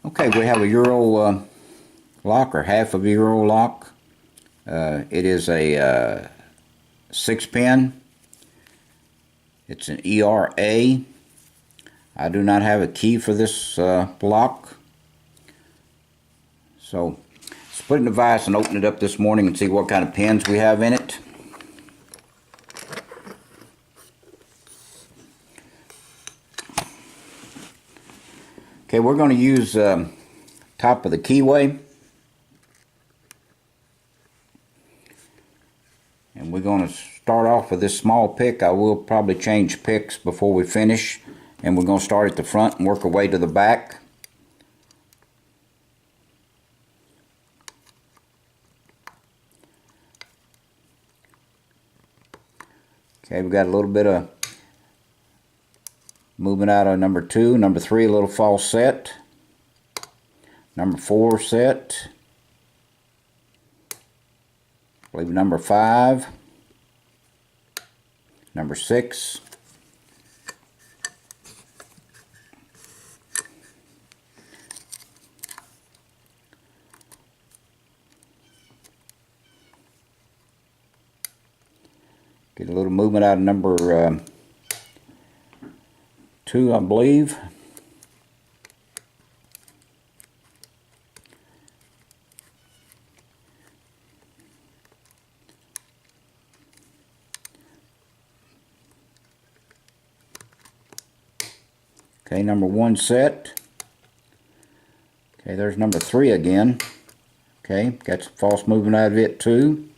Okay, we have a Euro lock, or half of a Euro lock. It is a 6-pin. It's an ERA. I do not have a key for this lock. So let's put it in the vise and open it up this morning and see what kind of pins we have in it. Okay, we're going to use top of the keyway. And we're going to start off with this small pick. I will probably change picks before we finish. And we're going to start at the front and work our way to the back. Okay, we got a little bit of movement out of number 2. Number 3, a little false set. Number 4 set. I believe number 5. Number 6. Get a little movement out of number 2, I believe. Okay, number 1 set. Okay, there's number 3 again. Okay, got some false movement out of it too.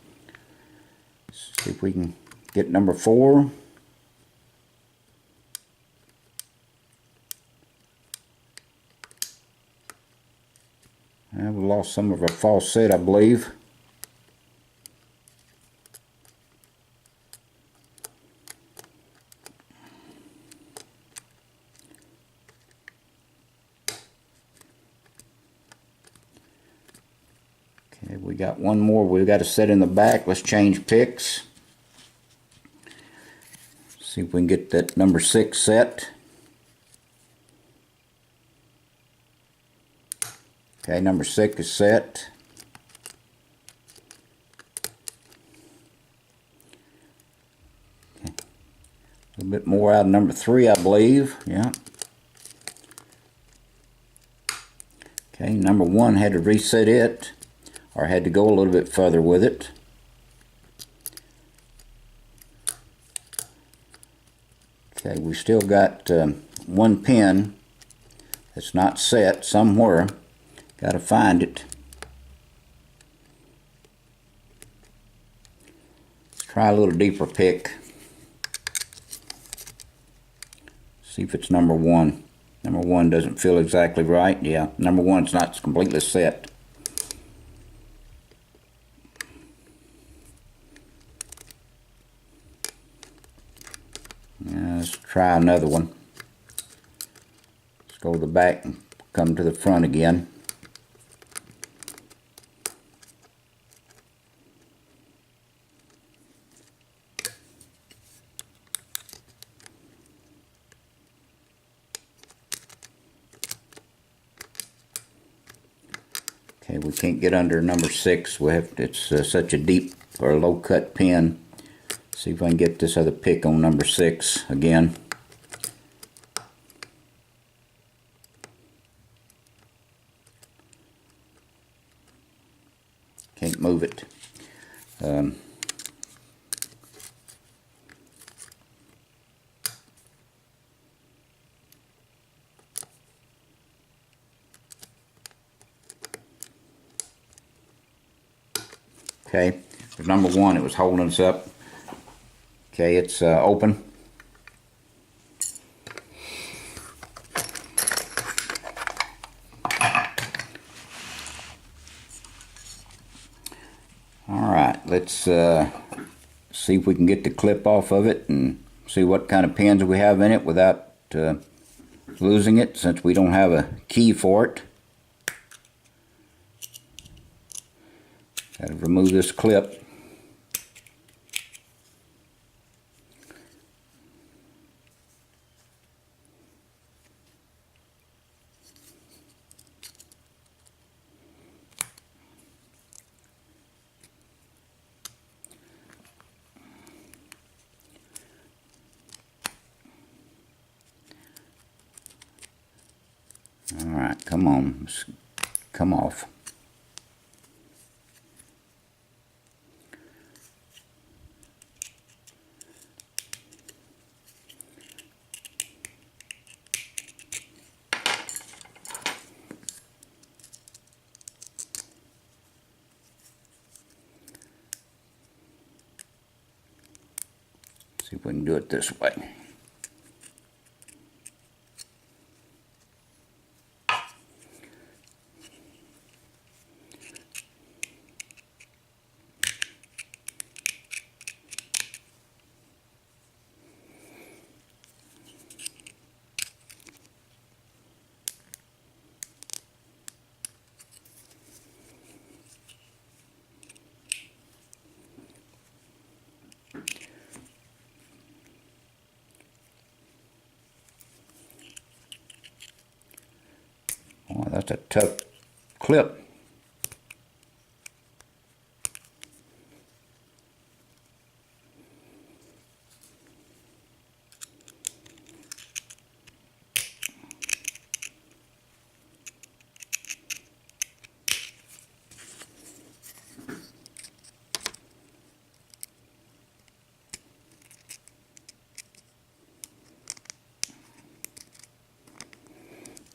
Let's see if we can get number 4. We lost some of our false set, I believe. Okay, we got one more we've got to set in the back. Let's change picks. See if we can get that number 6 set. Okay, number 6 is set. Okay. A little bit more out of number 3, I believe. Yeah. Okay, number 1 had to reset it, or had to go a little bit further with it. Okay, we still got 1 pin that's not set somewhere. Got to find it. Let's try a little deeper pick. See if it's number 1. Number 1 doesn't feel exactly right. Yeah, number 1's not completely set. Let's try another one. Let's go to the back and come to the front again. Okay, we can't get under number 6. We have it's such a deep or low cut pin. See if I can get this other pick on number 6 again. Can't move it. Okay, there's number 1. It was holding us up. Okay, it's open. Alright, let's see if we can get the clip off of it and see what kind of pins we have in it without losing it, since we don't have a key for it. Got to remove this clip. Alright, come on. Come off. See if we can do it this way. Oh, that's a tough clip.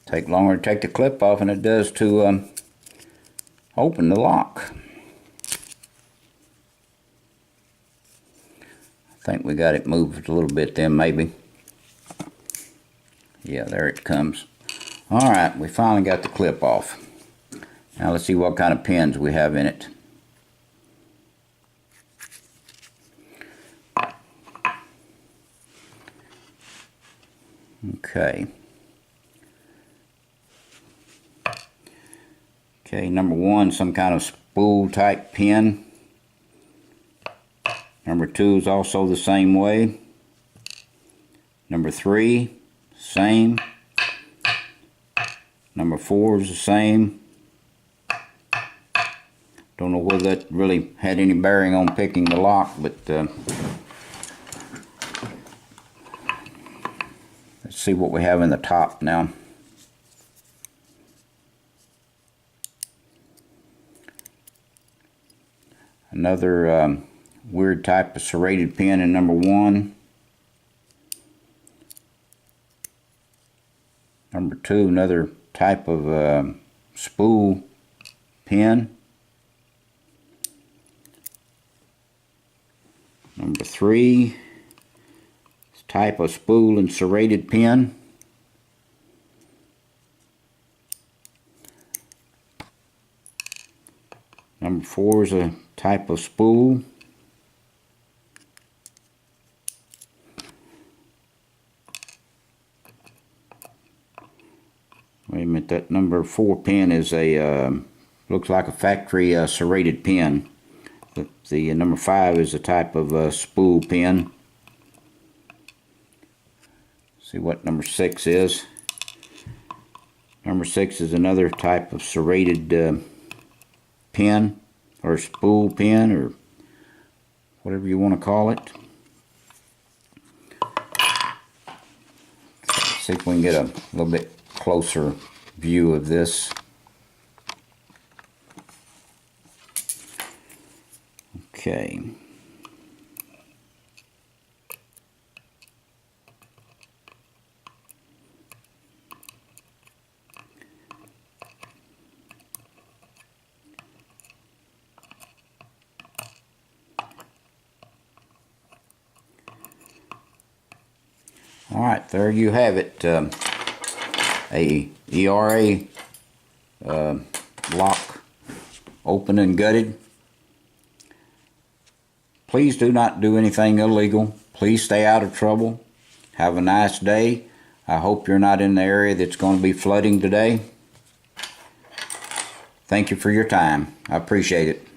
Take longer to take the clip off than it does to open the lock. I think we got it moved a little bit then, maybe. Yeah, there it comes. Alright, we finally got the clip off. Now let's see what kind of pins we have in it. Okay. Okay, number 1, some kind of spool type pin. Number 2 is also the same way. Number 3, same. Number 4 is the same. Don't know whether that really had any bearing on picking the lock, but let's see what we have in the top now. Another weird type of serrated pin in number 1. Number 2, another type of spool pin. Number 3, type of spool and serrated pin. Number 4 is a type of spool. Wait a minute, that number 4 pin is a, looks like a factory serrated pin. The number 5 is a type of spool pin. See what number 6 is. Number 6 is another type of serrated pin, or spool pin, or whatever you want to call it. Let's see if we can get a little bit closer view of this. Okay. Alright, there you have it. A ERA lock, open and gutted. Please do not do anything illegal. Please stay out of trouble. Have a nice day. I hope you're not in the area that's going to be flooding today. Thank you for your time. I appreciate it.